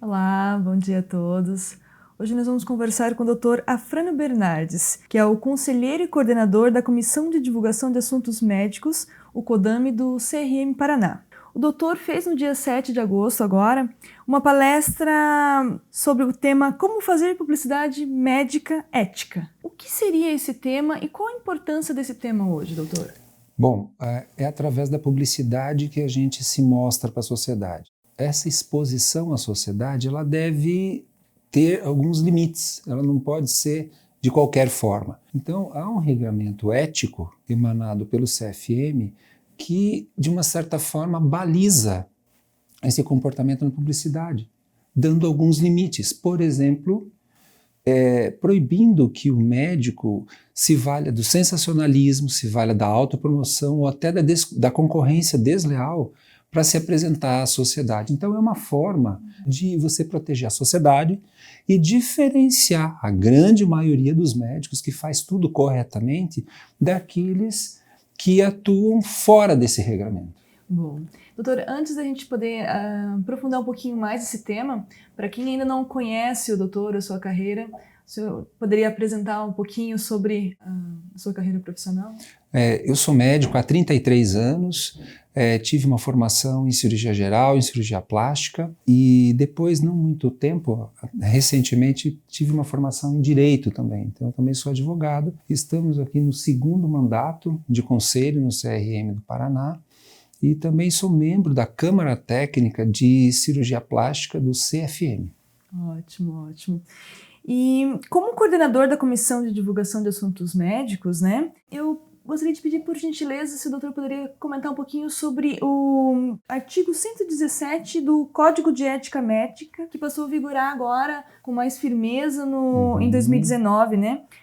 Olá, bom dia a todos. Hoje nós vamos conversar com o Dr. Afrânio Bernardes, que é o conselheiro e coordenador da Comissão de Divulgação de Assuntos Médicos, o CODAME do CRM Paraná. O doutor fez no dia 7 de agosto, agora, uma palestra sobre o tema Como fazer publicidade médica ética. O que seria esse tema e qual a importância desse tema hoje, doutor? Bom, é através da publicidade que a gente se mostra para a sociedade. Essa exposição à sociedade, ela deve ter alguns limites, ela não pode ser de qualquer forma. Então, há um regramento ético emanado pelo CFM que, de uma certa forma, baliza esse comportamento na publicidade, dando alguns limites. Por exemplo, proibindo que o médico se valha do sensacionalismo, se valha da autopromoção ou até da concorrência desleal para se apresentar à sociedade. Então é uma forma de você proteger a sociedade e diferenciar a grande maioria dos médicos que faz tudo corretamente daqueles que atuam fora desse regramento. Bom, doutor, antes da gente poder aprofundar um pouquinho mais esse tema, para quem ainda não conhece o doutor, a sua carreira, o senhor poderia apresentar um pouquinho sobre a sua carreira profissional? Eu sou médico há 33 anos, tive uma formação em cirurgia geral, em cirurgia plástica e depois, não muito tempo, recentemente tive uma formação em direito também. Então eu também sou advogado. Estamos aqui no segundo mandato de conselho no CRM do Paraná e também sou membro da Câmara Técnica de Cirurgia Plástica do CFM. Ótimo, ótimo. E como coordenador da Comissão de Divulgação de Assuntos Médicos, eu gostaria de pedir, por gentileza, se o doutor poderia comentar um pouquinho sobre o artigo 117 do Código de Ética Médica, que passou a vigorar agora com mais firmeza em 2019,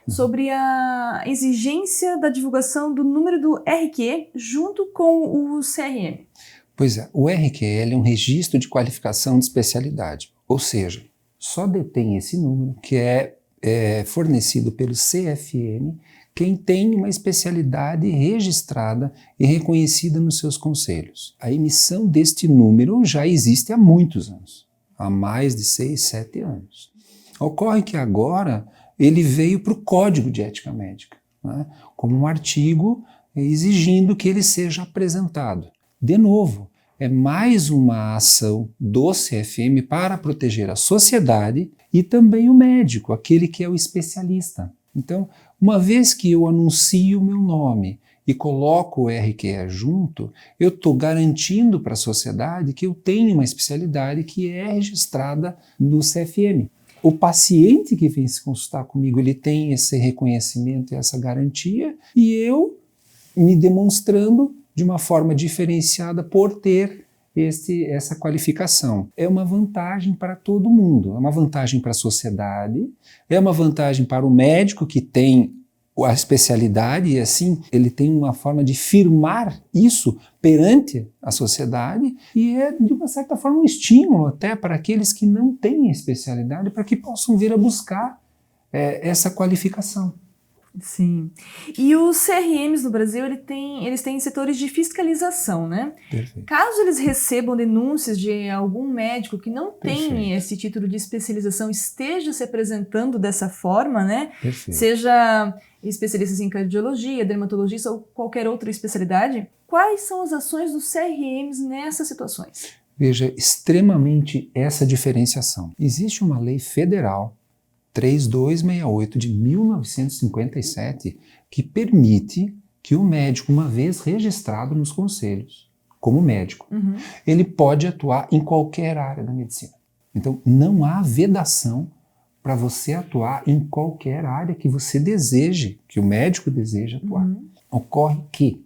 sobre a exigência da divulgação do número do RQ junto com o CRM. Pois é, o RQL é um registro de qualificação de especialidade, ou seja, só detém esse número que é fornecido pelo CFM quem tem uma especialidade registrada e reconhecida nos seus conselhos. A emissão deste número já existe há muitos anos, há mais de 6, 7 anos. Ocorre que agora ele veio para o Código de Ética Médica, como um artigo exigindo que ele seja apresentado. De novo, é mais uma ação do CFM para proteger a sociedade e também o médico, aquele que é o especialista. Então, uma vez que eu anuncio o meu nome e coloco o RQE junto, eu estou garantindo para a sociedade que eu tenho uma especialidade que é registrada no CFM. O paciente que vem se consultar comigo, ele tem esse reconhecimento e essa garantia, e eu me demonstrando de uma forma diferenciada por ter essa qualificação. É uma vantagem para todo mundo, é uma vantagem para a sociedade, é uma vantagem para o médico que tem a especialidade e assim ele tem uma forma de firmar isso perante a sociedade e é de uma certa forma um estímulo até para aqueles que não têm especialidade para que possam vir a buscar essa qualificação. Sim. E os CRMs no Brasil, eles têm setores de fiscalização, Perfeito. Caso eles recebam denúncias de algum médico que não tem Perfeito. esse título de especialização, esteja se apresentando dessa forma, Perfeito. seja especialistas em cardiologia, dermatologista ou qualquer outra especialidade, quais são as ações dos CRMs nessas situações? Veja, extremamente essa diferenciação. Existe uma lei federal 3268 de 1957, que permite que o médico, uma vez registrado nos conselhos, como médico, ele pode atuar em qualquer área da medicina. Então, não há vedação para você atuar em qualquer área que você deseje, que o médico deseja atuar. Ocorre que,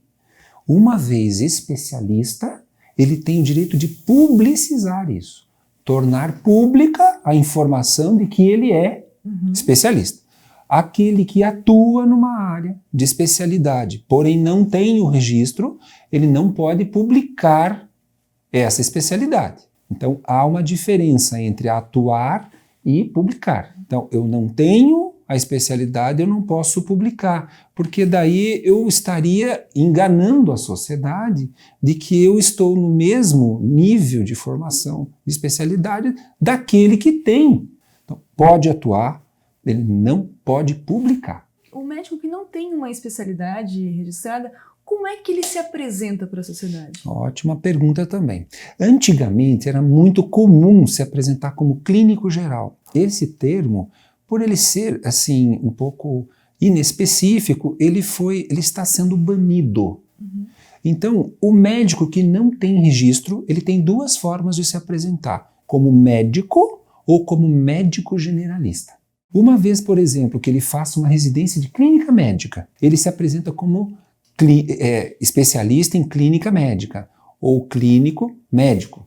uma vez especialista, ele tem o direito de publicizar isso, tornar pública a informação de que ele é especialista. Aquele que atua numa área de especialidade, porém não tem o registro, ele não pode publicar essa especialidade. Então há uma diferença entre atuar e publicar. Então eu não tenho a especialidade, eu não posso publicar, porque daí eu estaria enganando a sociedade de que eu estou no mesmo nível de formação de especialidade daquele que tem. Então, pode atuar, ele não pode publicar. O médico que não tem uma especialidade registrada, como é que ele se apresenta para a sociedade? Ótima pergunta também. Antigamente era muito comum se apresentar como clínico geral. Esse termo, por ele ser assim um pouco inespecífico, ele está sendo banido. Então, o médico que não tem registro, ele tem duas formas de se apresentar: como médico ou como médico generalista. Uma vez, por exemplo, que ele faça uma residência de clínica médica, ele se apresenta como especialista em clínica médica ou clínico médico.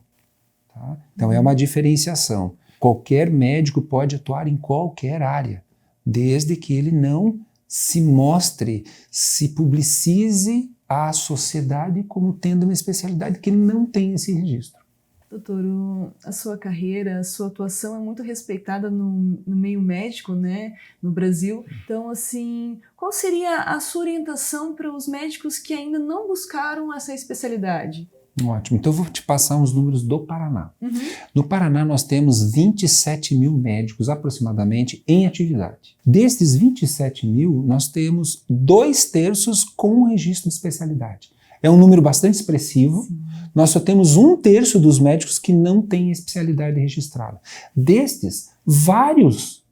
Tá? Então é uma diferenciação. Qualquer médico pode atuar em qualquer área, desde que ele não se mostre, se publicize à sociedade como tendo uma especialidade que ele não tem esse registro. Doutor, a sua carreira, a sua atuação é muito respeitada no meio médico, né, no Brasil. Então, assim, qual seria a sua orientação para os médicos que ainda não buscaram essa especialidade? Ótimo. Então, eu vou te passar uns números do Paraná. No Paraná, nós temos 27 mil médicos, aproximadamente, em atividade. Desses 27 mil, nós temos 2/3 com registro de especialidade. É um número bastante expressivo. Sim. Nós só temos 1/3 dos médicos que não têm especialidade registrada. Destes, vários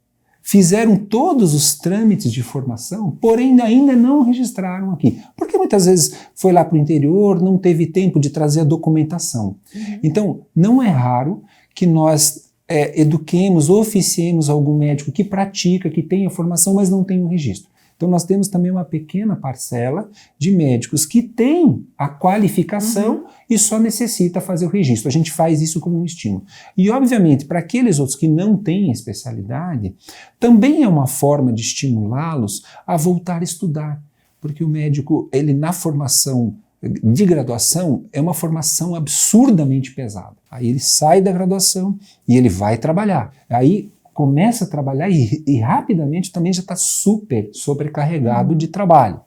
fizeram todos os trâmites de formação, porém ainda não registraram aqui. Porque muitas vezes foi lá para o interior, não teve tempo de trazer a documentação. Então, não é raro que nós eduquemos, oficiemos algum médico que pratica, que tenha formação, mas não tem o registro. Então, nós temos também uma pequena parcela de médicos que têm a qualificação e só necessita fazer o registro. A gente faz isso como um estímulo. E, obviamente, para aqueles outros que não têm especialidade, também é uma forma de estimulá-los a voltar a estudar. Porque o médico, ele na formação de graduação, é uma formação absurdamente pesada. Aí ele sai da graduação e ele vai trabalhar. Aí começa a trabalhar e rapidamente também já está super sobrecarregado de trabalho.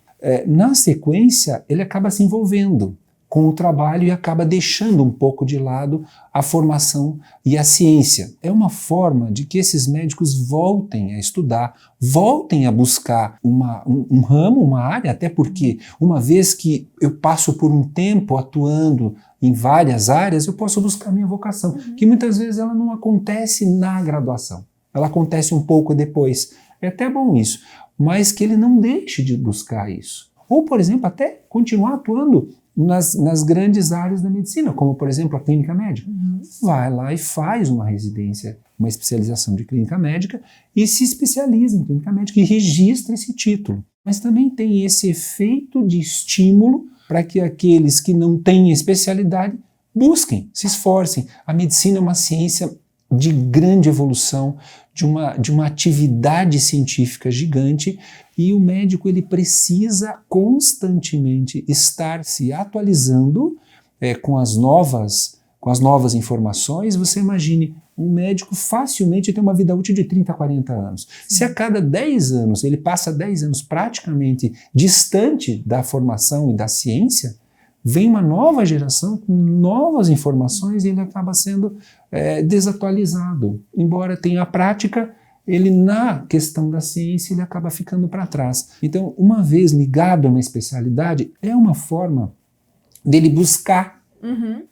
Na sequência, ele acaba se envolvendo com o trabalho e acaba deixando um pouco de lado a formação e a ciência. É uma forma de que esses médicos voltem a estudar, voltem a buscar um ramo, uma área, até porque uma vez que eu passo por um tempo atuando em várias áreas, eu posso buscar minha vocação, que muitas vezes ela não acontece na graduação. Ela acontece um pouco depois. É até bom isso, mas que ele não deixe de buscar isso. Ou, por exemplo, até continuar atuando nas grandes áreas da medicina, como, por exemplo, a clínica médica. Vai lá e faz uma residência, uma especialização de clínica médica e se especializa em clínica médica e registra esse título. Mas também tem esse efeito de estímulo para que aqueles que não têm especialidade busquem, se esforcem. A medicina é uma ciência de grande evolução, de uma atividade científica gigante, e o médico ele precisa constantemente estar se atualizando com as novas informações. Você imagine, um médico facilmente tem uma vida útil de 30 a 40 anos. Se a cada 10 anos ele passa 10 anos praticamente distante da formação e da ciência, vem uma nova geração com novas informações e ele acaba sendo desatualizado. Embora tenha a prática, ele na questão da ciência ele acaba ficando para trás. Então, uma vez ligado a uma especialidade, é uma forma dele buscar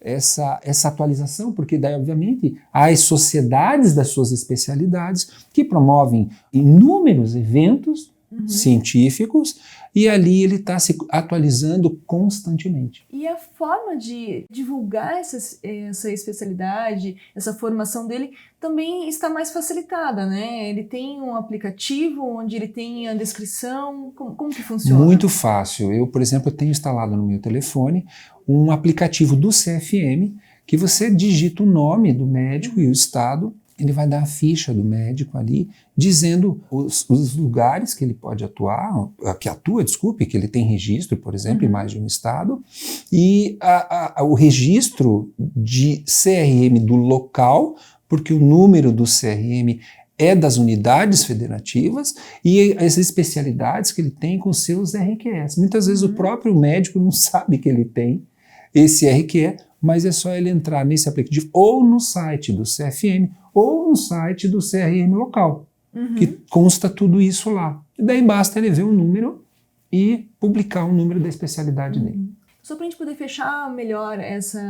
essa atualização, porque daí, obviamente, há as sociedades das suas especialidades que promovem inúmeros eventos científicos, e ali ele está se atualizando constantemente. E a forma de divulgar essa especialidade, essa formação dele, também está mais facilitada, né? Ele tem um aplicativo onde ele tem a descrição, como que funciona? Muito fácil. Eu, por exemplo, tenho instalado no meu telefone um aplicativo do CFM, que você digita o nome do médico e o estado, ele vai dar a ficha do médico ali, dizendo os lugares que ele pode atuar, que ele tem registro, por exemplo, em mais de um estado, e o registro de CRM do local, porque o número do CRM é das unidades federativas e as especialidades que ele tem com seus RQEs. Muitas vezes o próprio médico não sabe que ele tem esse RQE, mas é só ele entrar nesse aplicativo ou no site do CFM ou no site do CRM local, que consta tudo isso lá. E daí basta ele ver um número e publicar o número da especialidade dele. Só para a gente poder fechar melhor essa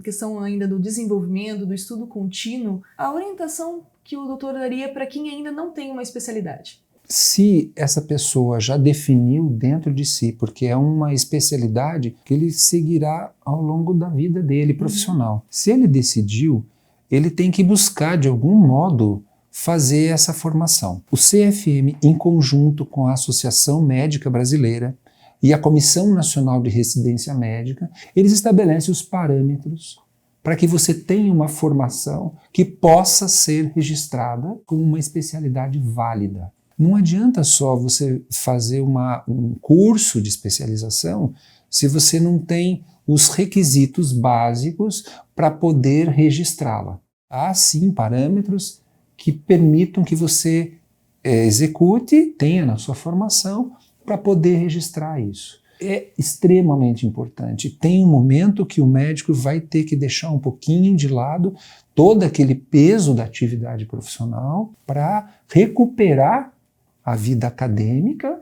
questão ainda do desenvolvimento, do estudo contínuo, a orientação que o doutor daria para quem ainda não tem uma especialidade? Se essa pessoa já definiu dentro de si, porque é uma especialidade que ele seguirá ao longo da vida dele profissional. Se ele decidiu, ele tem que buscar de algum modo fazer essa formação. O CFM, em conjunto com a Associação Médica Brasileira e a Comissão Nacional de Residência Médica, eles estabelecem os parâmetros para que você tenha uma formação que possa ser registrada como uma especialidade válida. Não adianta só você fazer um curso de especialização se você não tem os requisitos básicos para poder registrá-la. Há sim parâmetros que permitam que você execute, tenha na sua formação, para poder registrar isso. É extremamente importante. Tem um momento que o médico vai ter que deixar um pouquinho de lado todo aquele peso da atividade profissional para recuperar a vida acadêmica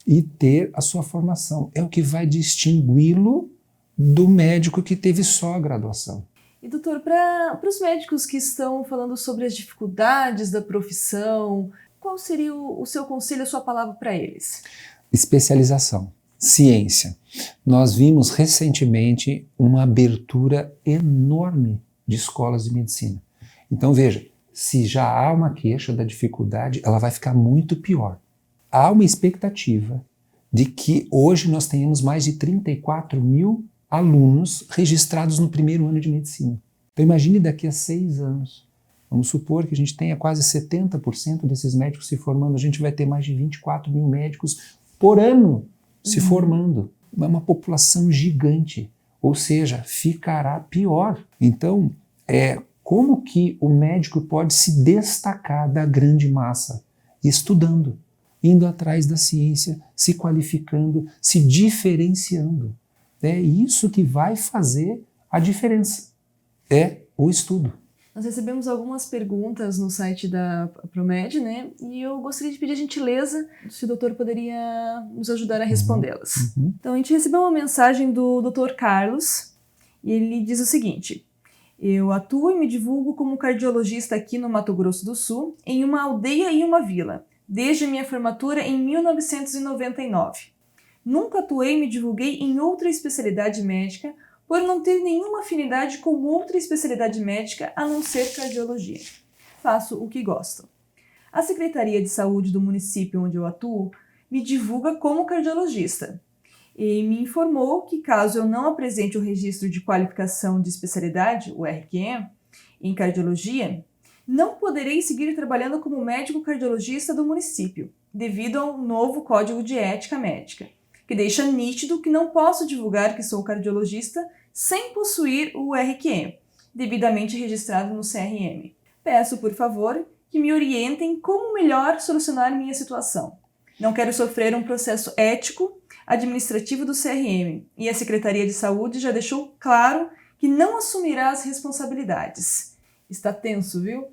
e ter a sua formação. É o que vai distingui-lo do médico que teve só a graduação. E doutor, para os médicos que estão falando sobre as dificuldades da profissão, qual seria o seu conselho, a sua palavra para eles? Especialização, ciência. Nós vimos recentemente uma abertura enorme de escolas de medicina. Então veja, se já há uma queixa da dificuldade, ela vai ficar muito pior. Há uma expectativa de que hoje nós tenhamos mais de 34 mil alunos registrados no primeiro ano de medicina. Então imagine daqui a 6 anos. Vamos supor que a gente tenha quase 70% desses médicos se formando, a gente vai ter mais de 24 mil médicos por ano se formando. É uma população gigante, ou seja, ficará pior. Então, como que o médico pode se destacar da grande massa? Estudando, indo atrás da ciência, se qualificando, se diferenciando. É isso que vai fazer a diferença, é o estudo. Nós recebemos algumas perguntas no site da Promed, né? E eu gostaria de pedir a gentileza se o doutor poderia nos ajudar a respondê-las. Então, a gente recebeu uma mensagem do Dr. Carlos e ele diz o seguinte: eu atuo e me divulgo como cardiologista aqui no Mato Grosso do Sul, em uma aldeia e uma vila, desde a minha formatura em 1999. Nunca atuei e me divulguei em outra especialidade médica, por não ter nenhuma afinidade com outra especialidade médica a não ser cardiologia. Faço o que gosto. A Secretaria de Saúde do município onde eu atuo me divulga como cardiologista e me informou que caso eu não apresente o registro de qualificação de especialidade, o RQE, em cardiologia, não poderei seguir trabalhando como médico cardiologista do município, devido ao novo Código de Ética Médica, que deixa nítido que não posso divulgar que sou cardiologista sem possuir o RQE, devidamente registrado no CRM. Peço, por favor, que me orientem como melhor solucionar minha situação. Não quero sofrer um processo ético administrativo do CRM e a Secretaria de Saúde já deixou claro que não assumirá as responsabilidades. Está tenso, viu?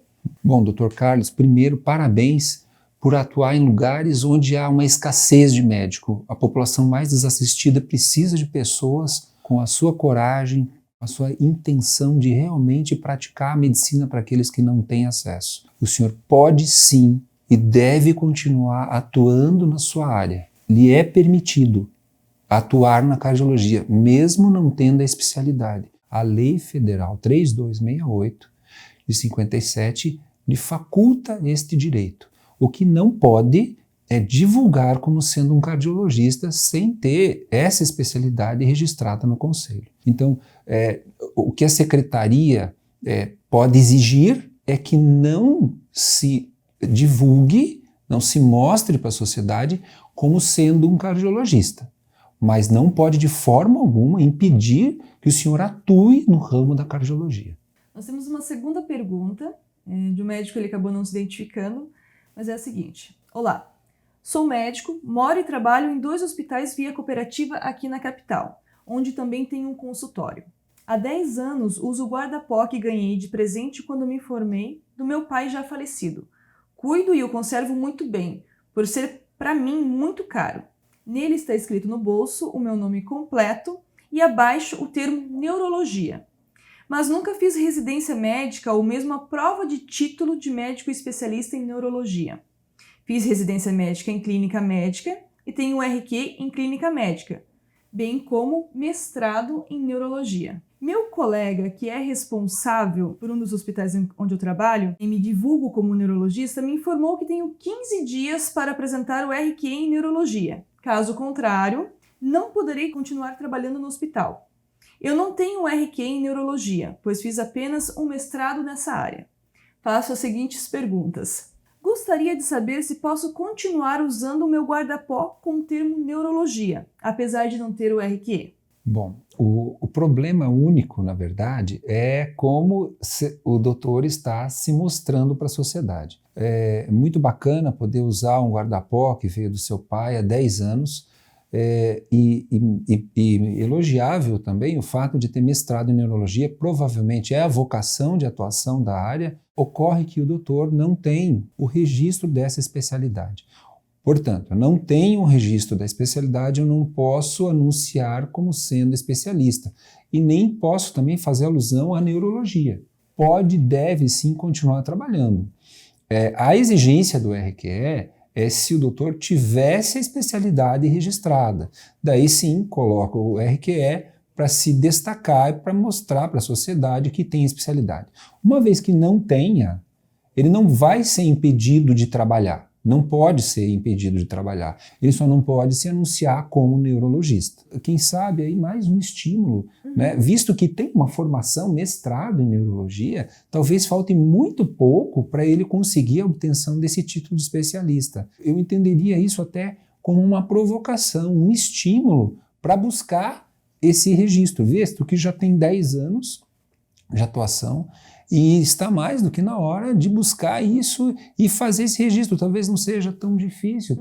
Bom, Dr. Carlos, primeiro, parabéns por atuar em lugares onde há uma escassez de médico. A população mais desassistida precisa de pessoas com a sua coragem, a sua intenção de realmente praticar a medicina para aqueles que não têm acesso. O senhor pode sim e deve continuar atuando na sua área. Lhe é permitido atuar na cardiologia, mesmo não tendo a especialidade. A Lei Federal 3268 de 57 lhe faculta este direito. O que não pode é divulgar como sendo um cardiologista sem ter essa especialidade registrada no Conselho. Então, o que a Secretaria pode exigir é que não se divulgue, não se mostre para a sociedade como sendo um cardiologista, mas não pode de forma alguma impedir que o senhor atue no ramo da cardiologia. Nós temos uma segunda pergunta de um médico, ele acabou não se identificando, mas é a seguinte. Olá, sou médico, moro e trabalho em 2 hospitais via cooperativa aqui na capital, onde também tenho um consultório. Há 10 anos uso o guarda-pó que ganhei de presente quando me formei do meu pai já falecido. Cuido e o conservo muito bem, por ser, para mim, muito caro. Nele está escrito no bolso o meu nome completo e abaixo o termo neurologia. Mas nunca fiz residência médica ou mesmo a prova de título de médico especialista em neurologia. Fiz residência médica em clínica médica e tenho RQ em clínica médica, bem como mestrado em neurologia. Meu colega, que é responsável por um dos hospitais onde eu trabalho e me divulgo como neurologista, me informou que tenho 15 dias para apresentar o RQ em neurologia. Caso contrário, não poderei continuar trabalhando no hospital. Eu não tenho um RQ em neurologia, pois fiz apenas um mestrado nessa área. Faço as seguintes perguntas. Gostaria de saber se posso continuar usando o meu guarda-pó com o termo neurologia, apesar de não ter o RQ. Bom, o problema único, na verdade, é como o doutor está se mostrando para a sociedade. É muito bacana poder usar um guarda-pó que veio do seu pai há 10 anos, e elogiável também o fato de ter mestrado em neurologia, provavelmente é a vocação de atuação da área. Ocorre que o doutor não tem o registro dessa especialidade. Portanto, eu não tenho um registro da especialidade, eu não posso anunciar como sendo especialista e nem posso também fazer alusão à neurologia. Pode, deve sim continuar trabalhando. A exigência do RQE é se o doutor tivesse a especialidade registrada. Daí sim, coloca o RQE para se destacar e para mostrar para a sociedade que tem especialidade. Uma vez que não tenha, ele não vai ser impedido de trabalhar. Não pode ser impedido de trabalhar. Ele só não pode se anunciar como neurologista. Quem sabe aí mais um estímulo, né? Visto que tem uma formação, mestrado em neurologia, talvez falte muito pouco para ele conseguir a obtenção desse título de especialista. Eu entenderia isso até como uma provocação, um estímulo para buscar esse registro, visto que já tem 10 anos de atuação, e está mais do que na hora de buscar isso e fazer esse registro. Talvez não seja tão difícil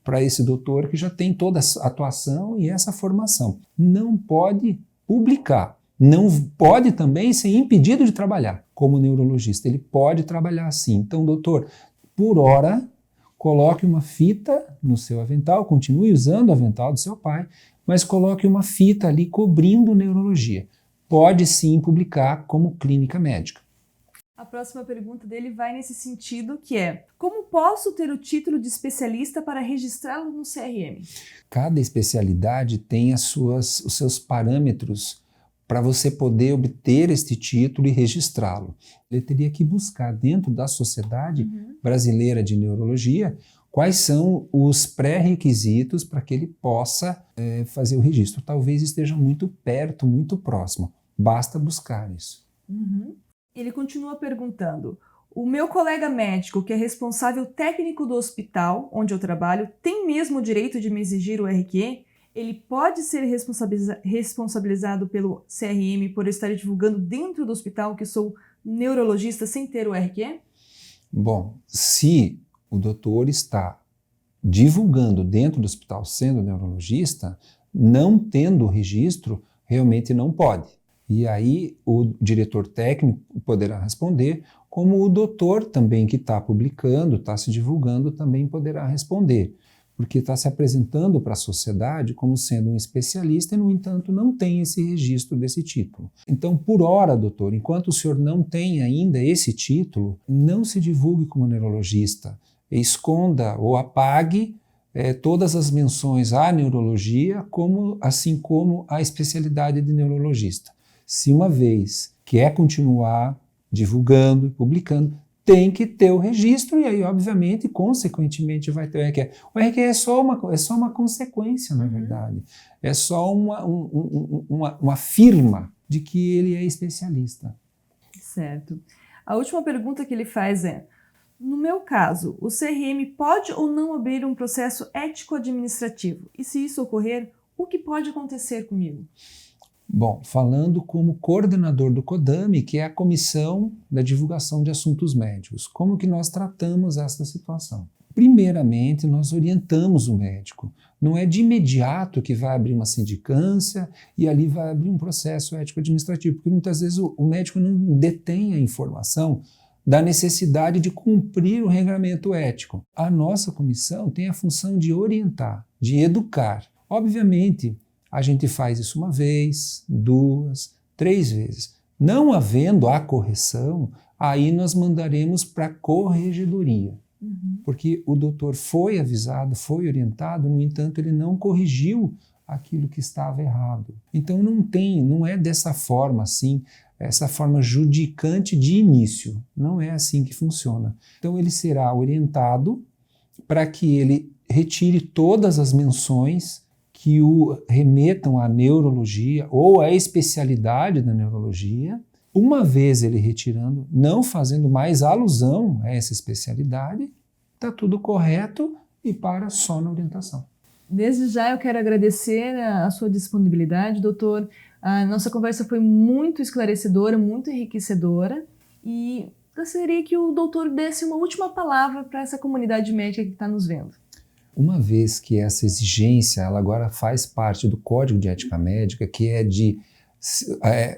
para esse doutor que já tem toda a atuação e essa formação. Não pode publicar, não pode também ser impedido de trabalhar como neurologista. Ele pode trabalhar sim. Então, doutor, por hora, coloque uma fita no seu avental, continue usando o avental do seu pai, mas coloque uma fita ali cobrindo neurologia. Pode sim publicar como clínica médica. A próxima pergunta dele vai nesse sentido, que é: como posso ter o título de especialista para registrá-lo no CRM? Cada especialidade tem os seus parâmetros para você poder obter este título e registrá-lo. Ele teria que buscar dentro da Sociedade Brasileira de Neurologia quais são os pré-requisitos para que ele possa fazer o registro. Talvez esteja muito perto, muito próximo. Basta buscar isso. Ele continua perguntando: o meu colega médico, que é responsável técnico do hospital onde eu trabalho, tem mesmo o direito de me exigir o RQ? Ele pode ser responsabilizado pelo CRM por estar divulgando dentro do hospital que sou neurologista sem ter o RQ? Bom, se o doutor está divulgando dentro do hospital sendo neurologista, não tendo o registro, realmente não pode. E aí o diretor técnico poderá responder, como o doutor também que está publicando, está se divulgando, também poderá responder, porque está se apresentando para a sociedade como sendo um especialista e, no entanto, não tem esse registro desse título. Então, por hora, doutor, enquanto o senhor não tem ainda esse título, não se divulgue como neurologista, esconda ou apague todas as menções à neurologia, assim como à especialidade de neurologista. Se uma vez quer continuar divulgando e publicando, tem que ter o registro e aí, obviamente, consequentemente, vai ter o RQE. O RQE é só uma consequência, na verdade. É só uma firma de que ele é especialista. Certo. A última pergunta que ele faz é: no meu caso, o CRM pode ou não abrir um processo ético-administrativo? E se isso ocorrer, o que pode acontecer comigo? Bom, falando como coordenador do CODAME, que é a Comissão da Divulgação de Assuntos Médicos, como que nós tratamos essa situação? Primeiramente, nós orientamos o médico. Não é de imediato que vai abrir uma sindicância e ali vai abrir um processo ético-administrativo, porque muitas vezes o médico não detém a informação da necessidade de cumprir o regramento ético. A nossa comissão tem a função de orientar, de educar. Obviamente, a gente faz isso uma vez, 2, 3 vezes. Não havendo a correção, aí nós mandaremos para a corregedoria. Porque o doutor foi avisado, foi orientado, no entanto, ele não corrigiu aquilo que estava errado. Então não é dessa forma assim, essa forma judicante de início. Não é assim que funciona. Então ele será orientado para que ele retire todas as menções que o remetam à neurologia ou à especialidade da neurologia. Uma vez ele retirando, não fazendo mais alusão a essa especialidade, está tudo correto e para só na orientação. Desde já eu quero agradecer a sua disponibilidade, doutor. A nossa conversa foi muito esclarecedora, muito enriquecedora e gostaria que o doutor desse uma última palavra para essa comunidade médica que está nos vendo. Uma vez que essa exigência ela agora faz parte do Código de Ética Médica, que é de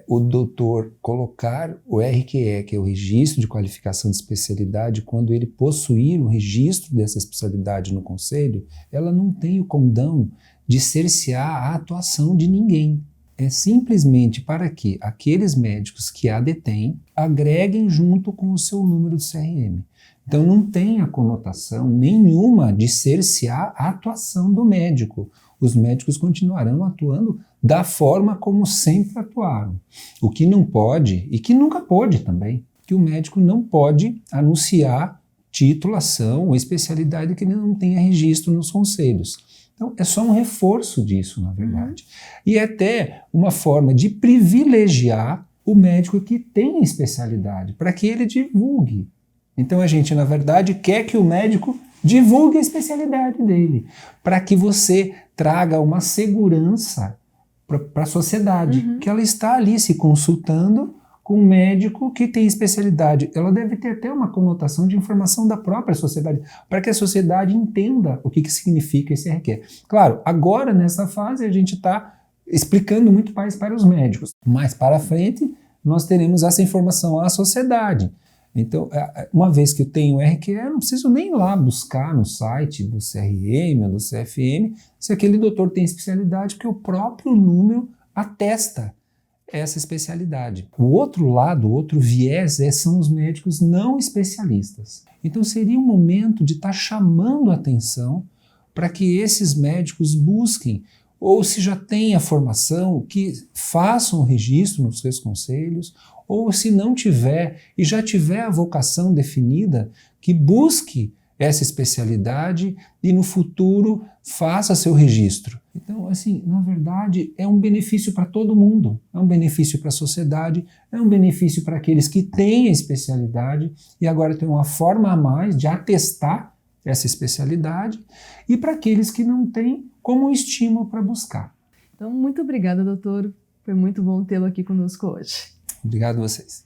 o doutor colocar o RQE, que é o Registro de Qualificação de Especialidade, quando ele possuir um registro dessa especialidade no Conselho, ela não tem o condão de cercear a atuação de ninguém. É simplesmente para que aqueles médicos que a detêm agreguem junto com o seu número do CRM. Então não tem a conotação nenhuma de cercear a atuação do médico. Os médicos continuarão atuando da forma como sempre atuaram. O que não pode, e que nunca pode também, que o médico não pode anunciar titulação ou especialidade que ele não tenha registro nos conselhos. Então é só um reforço disso, na verdade. E é até uma forma de privilegiar o médico que tem especialidade, para que ele divulgue. Então a gente, na verdade, quer que o médico divulgue a especialidade dele, para que você traga uma segurança para a sociedade, que ela está ali se consultando com um médico que tem especialidade. Ela deve ter até uma conotação de informação da própria sociedade, para que a sociedade entenda o que significa esse RQE. Claro, agora nessa fase a gente está explicando muito mais para os médicos, mas para frente nós teremos essa informação à sociedade. Então, uma vez que eu tenho RQE, eu não preciso nem ir lá buscar no site do CRM ou do CFM se aquele doutor tem especialidade, porque o próprio número atesta essa especialidade. O outro lado, o outro viés são os médicos não especialistas. Então seria um momento de estar chamando a atenção para que esses médicos busquem, ou se já têm a formação, que façam o registro nos seus conselhos, ou se não tiver e já tiver a vocação definida, que busque essa especialidade e no futuro faça seu registro. Então, assim, na verdade, é um benefício para todo mundo, é um benefício para a sociedade, é um benefício para aqueles que têm a especialidade e agora tem uma forma a mais de atestar essa especialidade e para aqueles que não têm, como um estímulo para buscar. Então, muito obrigada, doutor. Foi muito bom tê-lo aqui conosco hoje. Obrigado a vocês.